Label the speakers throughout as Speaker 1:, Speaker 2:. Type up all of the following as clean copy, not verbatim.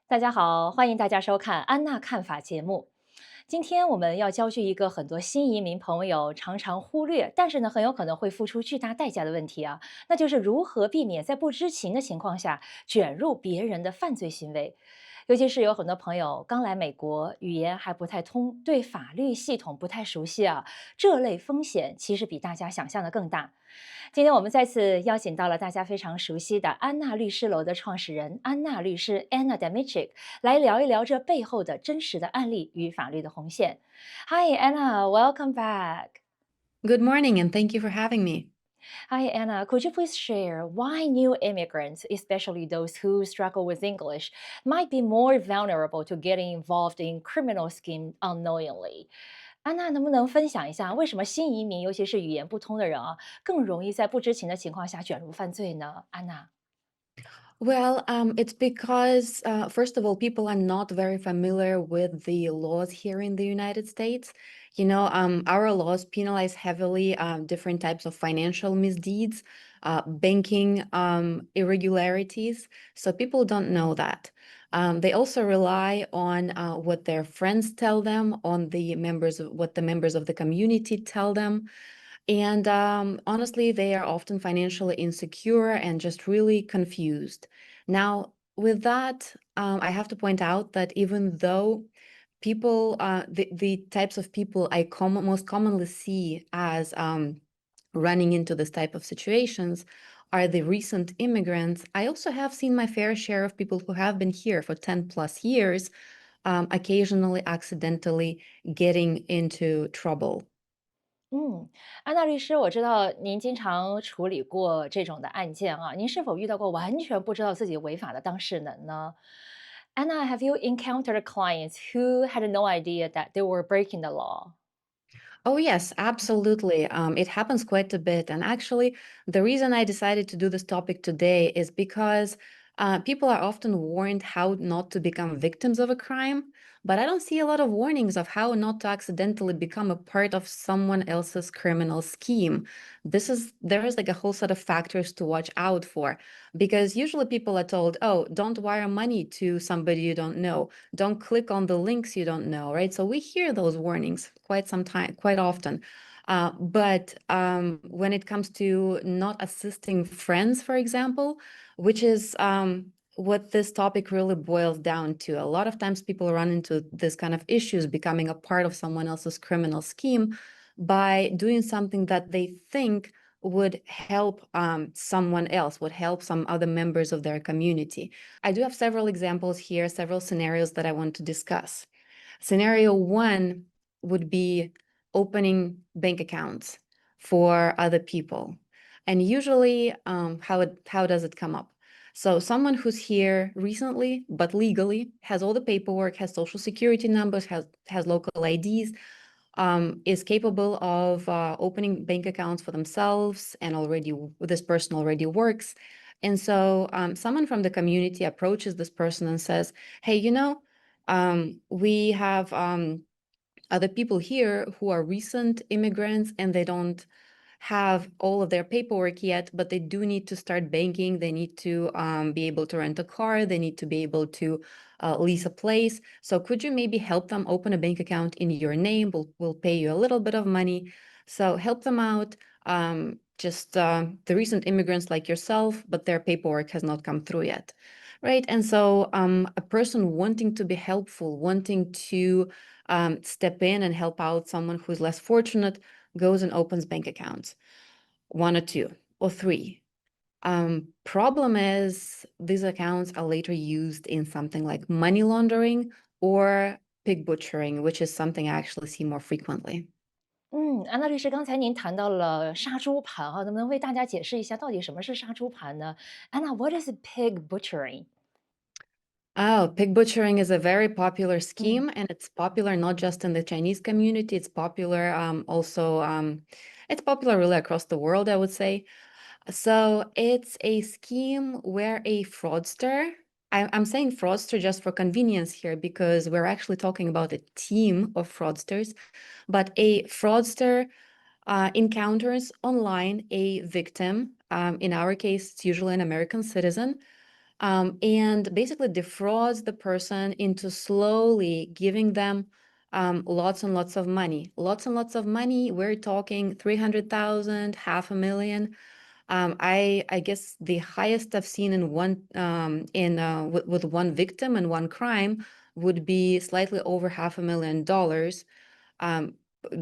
Speaker 1: 大家好，欢迎大家收看安娜看法节目。今天我们要教具一个很多新移民朋友常常忽略，但是呢很有可能会付出巨大代价的问题啊，那就是如何避免在不知情的情况下卷入别人的犯罪行为。尤其是有很多朋友刚来美国，语言还不太通，对法律系统不太熟悉啊，这类风险其实比大家想象的更大。今天我们再次邀请到了大家非常熟悉的安娜律师楼的创始人安娜律师 Anna Demichik 来聊一聊这背后的真实的案例与法律的红线。Hi Anna, welcome back.
Speaker 2: Good morning, and thank you for having me.
Speaker 1: Hi Anna, could you please share why new immigrants, especially those who struggle with English, might be more vulnerable to getting involved in criminal scheme unknowingly? 安娜能不能分享一下，为什么新移民，尤其是语言不通的人啊，更容易在不知情的情况下卷入犯罪呢？安娜。
Speaker 2: Well, it's because, first of all, people are not very familiar with the laws here in the United States. Our laws penalize heavily different types of financial misdeeds, banking irregularities. So people don't know that. They also rely on what their friends tell them, on what the members of the community tell them. And honestly, they are often financially insecure and just really confused. Now, with that, I have to point out that even though the types of people most commonly see as running into this type of situations are the recent immigrants, I also have seen my fair share of people who have been here for 10 plus years, occasionally accidentally getting into trouble.
Speaker 1: 安娜律师，我知道您经常处理过这种的案件啊，您是否遇到过完全不知道自己违法的当事人呢？Anna, have you encountered clients who had no idea that they were breaking the law?
Speaker 2: Oh, yes, absolutely. It happens quite a bit. And actually, the reason I decided to do this topic today is because people are often warned how not to become victims of a crime, but I don't see a lot of warnings of how not to accidentally become a part of someone else's criminal scheme. There is like a whole set of factors to watch out for, because usually people are told, oh, don't wire money to somebody you don't know. Don't click on the links you don't know, right? So we hear those warnings quite often. But when it comes to not assisting friends, for example, which is what this topic really boils down to. A lot of times people run into this kind of issues becoming a part of someone else's criminal scheme by doing something that they think would help someone else, would help some other members of their community. I do have several examples here, several scenarios that I want to discuss. Scenario one would be opening bank accounts for other people. And usually, how does it come up? So someone who's here recently, but legally, has all the paperwork, has social security numbers, has local IDs, is capable of opening bank accounts for themselves, and this person already works. And so someone from the community approaches this person and says, hey, we have other people here who are recent immigrants and they don't have all of their paperwork yet, but they do need to start banking. They need to be able to rent a car. They need to be able to lease a place. So could you maybe help them open a bank account in your name? We'll pay you a little bit of money. So help them out. The recent immigrants like yourself, but their paperwork has not come through yet. Right. And so a person wanting to be helpful, wanting to step in and help out someone who's less fortunate, goes and opens bank accounts, one or two or three. Problem is, these accounts are later used in something like money laundering or pig butchering, which is something I actually see more frequently.
Speaker 1: 安娜律师，刚才您谈到了杀猪盘哈，能不能为大家解释一下到底什么是杀猪盘呢？Anna, what is pig butchering?
Speaker 2: Oh, pig butchering is a very popular
Speaker 1: 嗯
Speaker 2: scheme, and it's popular not just in the Chinese community. It's popular it's popular really across the world, I would say. So it's a scheme where a fraudster, I'm saying fraudster just for convenience here because we're actually talking about a team of fraudsters, but a fraudster encounters online a victim. In our case, it's usually an American citizen, and basically defrauds the person into slowly giving them lots and lots of money. Lots and lots of money. We're talking 300,000, half a million. I guess the highest I've seen in one with one victim and one crime would be slightly over $500,000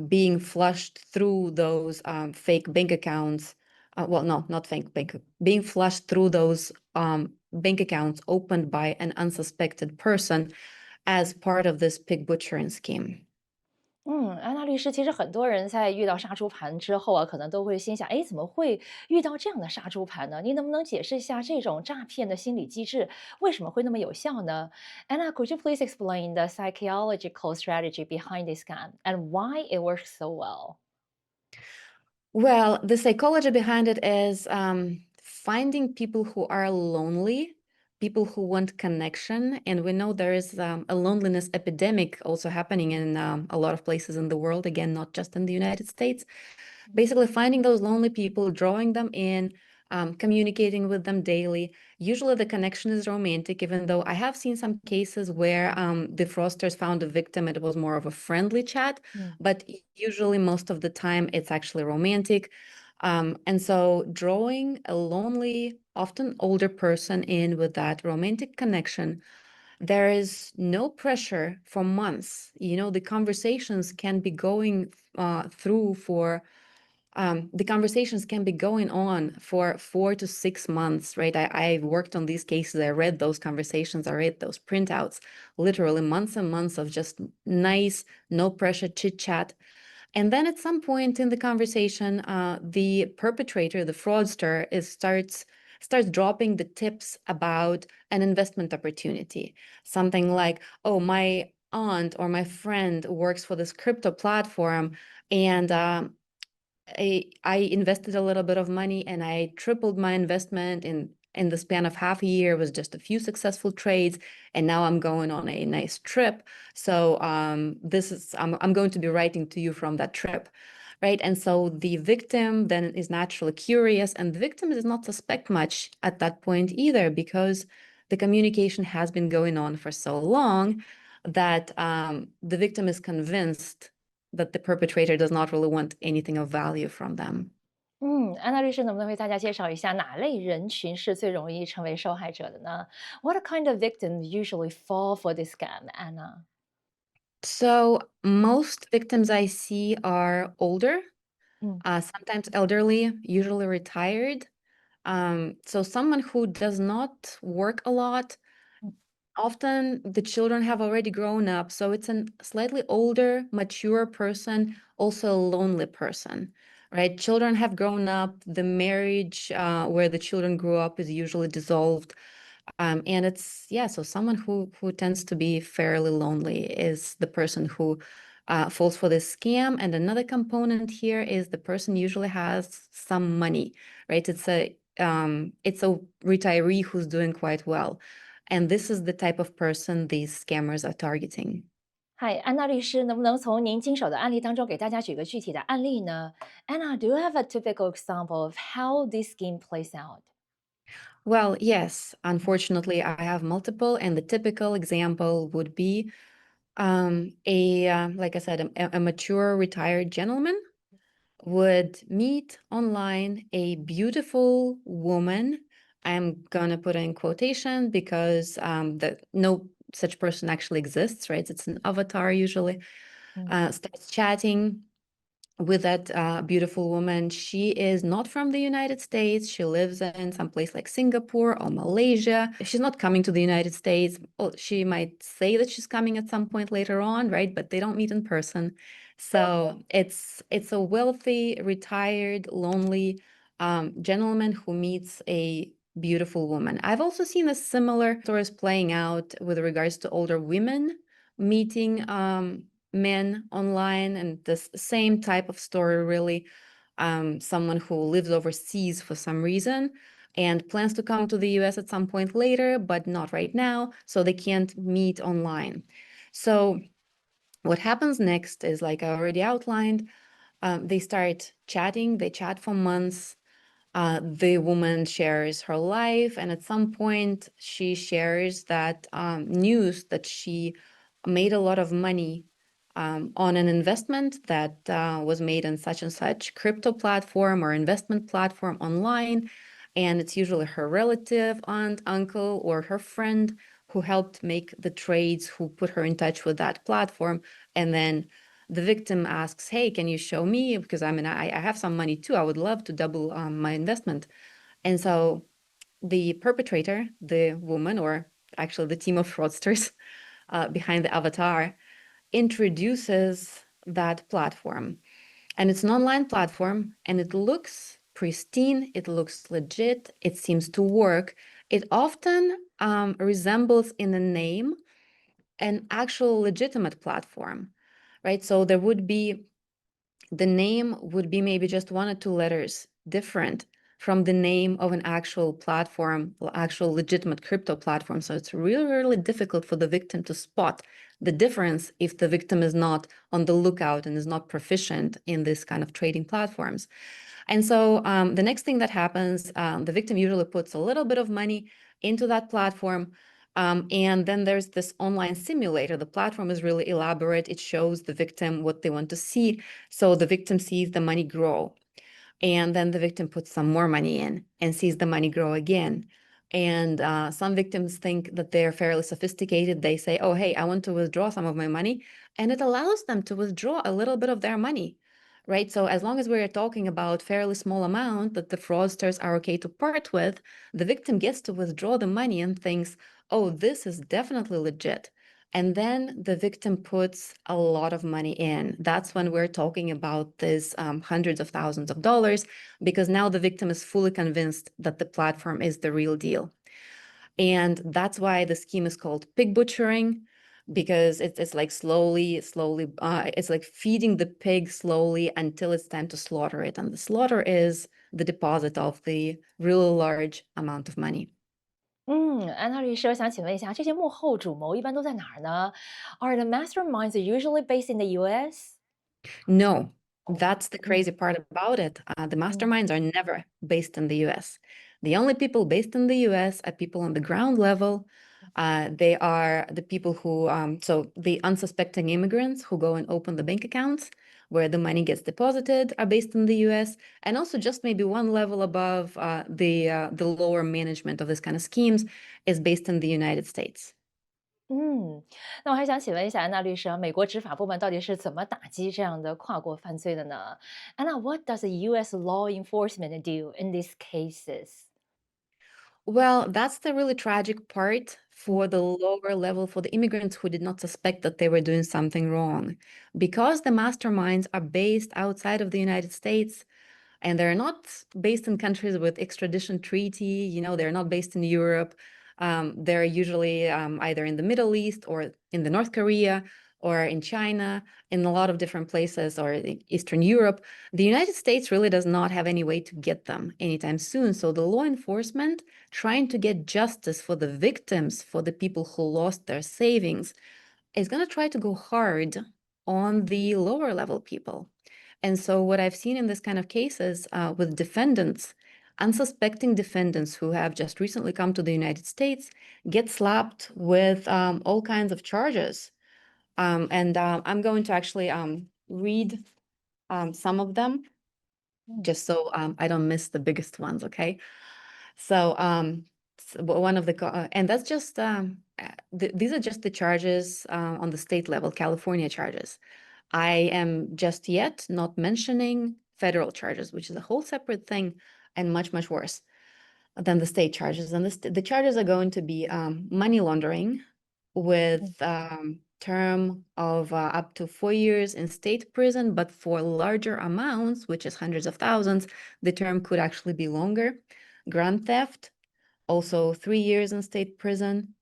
Speaker 2: being flushed through those fake bank accounts. Well, no, not fake bank, being flushed through those bank accounts opened by an unsuspected person as part of this pig butchering scheme.
Speaker 1: 安娜律师，其实很多人在遇到杀猪盘之后啊，可能都会心想，哎，怎么会遇到这样的杀猪盘呢？您能不能解释一下这种诈骗的心理机制为什么会那么有效呢？Anna, could you please explain the psychological strategy behind this scam and why it works so well?
Speaker 2: Well, the psychology behind it is finding people who are lonely, people who want connection. And we know there is a loneliness epidemic also happening in a lot of places in the world, again, not just in the United States. Basically, finding those lonely people, drawing them in, communicating with them daily. Usually the connection is romantic, even though I have seen some cases where the fraudsters found a victim, it was more of a friendly chat, but usually most of the time it's actually romantic. And so drawing a lonely, often older person in with that romantic connection, there is no pressure for months. You know, the conversations can be going through for the conversations can be going on for 4 to 6 months, right? I worked on these cases. I read those conversations. I read those printouts, literally months and months of just nice, no pressure chit chat. And then at some point in the conversation, the perpetrator, the fraudster, starts dropping the tips about an investment opportunity. Something like, oh, my aunt or my friend works for this crypto platform, and I invested a little bit of money and I tripled my investment in the span of half a year with just a few successful trades, and now I'm going on a nice trip. So this is I'm going to be writing to you from that trip, right? And so the victim then is naturally curious, and the victim does not suspect much at that point either, because the communication has been going on for so long that the victim is convinced that the perpetrator does not really want anything of value from them.
Speaker 1: 安娜律师能不能为大家介绍一下哪类人群是最容易成为受害者的呢？What kind of victims usually fall for this scam, Anna?
Speaker 2: So most victims I see are older,
Speaker 1: 嗯
Speaker 2: sometimes elderly, usually retired. So someone who does not work a lot.
Speaker 1: 嗯
Speaker 2: Often the children have already grown up, so it's a slightly older, mature person, also a lonely person, right? Children have grown up. The marriage where the children grew up is usually dissolved. And it's, yeah, so someone who tends to be fairly lonely is the person who falls for this scam. And another component here is the person usually has some money, right? It's a retiree who's doing quite well. And this is the type of person these scammers are targeting.
Speaker 1: 嗨，安娜律师，能不能从您经手的案例当中给大家举个具体的案例呢？Anna, do you have a typical example of how this scheme plays out?
Speaker 2: Well, yes, unfortunately, I have multiple, and the typical example would be like I said, a mature retired gentleman would meet online a beautiful woman. I'm gonna put in quotation because no such person actually exists, right? It's an avatar usually.
Speaker 1: 嗯
Speaker 2: Starts chatting with that beautiful woman. She is not from the United States. She lives in some place like Singapore or Malaysia. She's not coming to the United States. Well, she might say that she's coming at some point later on, right? But they don't meet in person. So it's a wealthy, retired, lonely gentleman who meets a beautiful woman. I've also seen a similar stories playing out with regards to older women meeting men online, and this same type of story really. Someone who lives overseas for some reason and plans to come to the US at some point later, but not right now, so they can't meet online. So what happens next is, like I already outlined, they start chatting, they chat for months. The woman shares her life, and at some point she shares that news that she made a lot of money on an investment that was made in such and such crypto platform or investment platform online. And it's usually her relative, aunt, uncle, or her friend who helped make the trades, who put her in touch with that platform. And then the victim asks, hey, can you show me? Because I have some money too. I would love to double my investment. And so the perpetrator, the woman, or actually the team of fraudsters behind the avatar, introduces that platform. And it's an online platform, and it looks pristine, it looks legit, it seems to work. It often resembles in the name an actual legitimate platform, right? So there would be, the name would be maybe just 1 or 2 letters different from the name of an actual platform, actual legitimate crypto platform. So it's really, really difficult for the victim to spot the difference if the victim is not on the lookout and is not proficient in this kind of trading platforms. And so the next thing that happens, the victim usually puts a little bit of money into that platform. And then there's this online simulator. The platform is really elaborate. It shows the victim what they want to see. So the victim sees the money grow. And then the victim puts some more money in and sees the money grow again. And some victims think that they're fairly sophisticated. They say, oh, hey, I want to withdraw some of my money. And it allows them to withdraw a little bit of their money, right? So as long as we're talking about fairly small amount that the fraudsters are okay to part with, the victim gets to withdraw the money and thinks, oh, this is definitely legit. And then the victim puts a lot of money in. That's when we're talking about this hundreds of thousands of dollars, because now the victim is fully convinced that the platform is the real deal. And that's why the scheme is called pig butchering, because it's like slowly, it's like feeding the pig slowly until it's time to slaughter it. And the slaughter is the deposit of the really large amount of money.
Speaker 1: 安娜律师，我想请问一下，这些幕后主谋一般都在哪儿呢？Are the masterminds usually based in the U.S.?
Speaker 2: No, that's the
Speaker 1: 嗯
Speaker 2: crazy part about it. The
Speaker 1: 嗯
Speaker 2: masterminds are never based in the US. The only people based in the US are people on the ground level. They are the people who, so the unsuspecting immigrants who go and open the bank accounts where the money gets deposited are based in the US. And also just maybe one level above the lower management of this kind of schemes is based in the United States.
Speaker 1: 那我还想请问一下安娜律师啊，美国执法部门到底是怎么打击这样的跨国犯罪的呢？安娜，What does the U.S. law enforcement do in these cases?
Speaker 2: Well, that's the really tragic part
Speaker 1: 嗯
Speaker 2: for the lower level, for the immigrants who did not suspect that they were doing something wrong. Because the masterminds are based outside of the United States, and they're not based in countries with extradition treaty, they're not based in Europe. They're usually either in the Middle East or in the North Korea or in China, in a lot of different places, or in Eastern Europe. The United States really does not have any way to get them anytime soon. So the law enforcement trying to get justice for the victims, for the people who lost their savings, is going to try to go hard on the lower level people. And so what I've seen in this kind of cases with defendants, unsuspecting defendants who have just recently come to the United States, get slapped with all kinds of charges. And I'm going to actually read some of them
Speaker 1: 嗯
Speaker 2: just so I don't miss the biggest ones, okay? So one of the, and that's just, these are just the charges on the state level, California charges. I am just yet not mentioning federal charges, which is a whole separate thing and much, much worse than the state charges. And the charges are going to be money laundering with
Speaker 1: 嗯
Speaker 2: term of up to 4 years in state prison, but for larger amounts, which is hundreds of thousands, the term could actually be longer. Grand theft, also 3 years in state prison.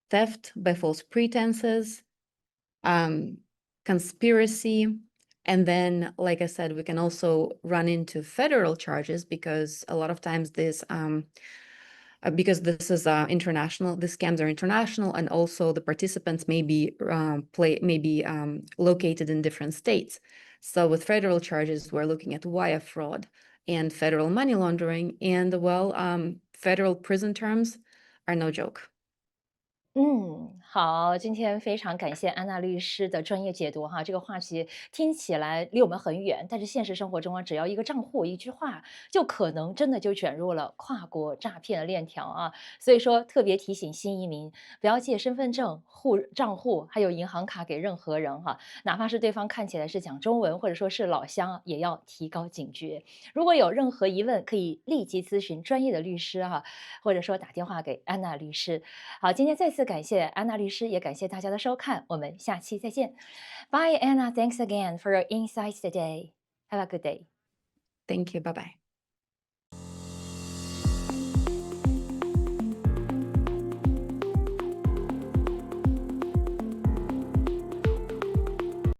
Speaker 2: Theft by false pretenses, conspiracy. And then, like I said, we can also run into federal charges because a lot of times because this is international, the scams are international, and also the participants may be located in different states. So with federal charges, we're looking at wire fraud, and federal money laundering. And well, federal prison terms are no joke.
Speaker 1: 好，今天非常感谢安娜律师的专业解读哈。这个话题听起来离我们很远，但是现实生活中啊，只要一个账户、一句话，就可能真的就卷入了跨国诈骗的链条啊。所以说，特别提醒新移民不要借身份证、账户还有银行卡给任何人哈，哪怕是对方看起来是讲中文或者说是老乡，也要提高警觉。如果有任何疑问，可以立即咨询专业的律师哈，或者说打电话给安娜律师。好，今天再次感谢安娜律师，也感谢大家的收看，我们下期再见。Bye, Anna. Thanks again for your insights today. Have a good day.
Speaker 2: Thank you. Bye bye.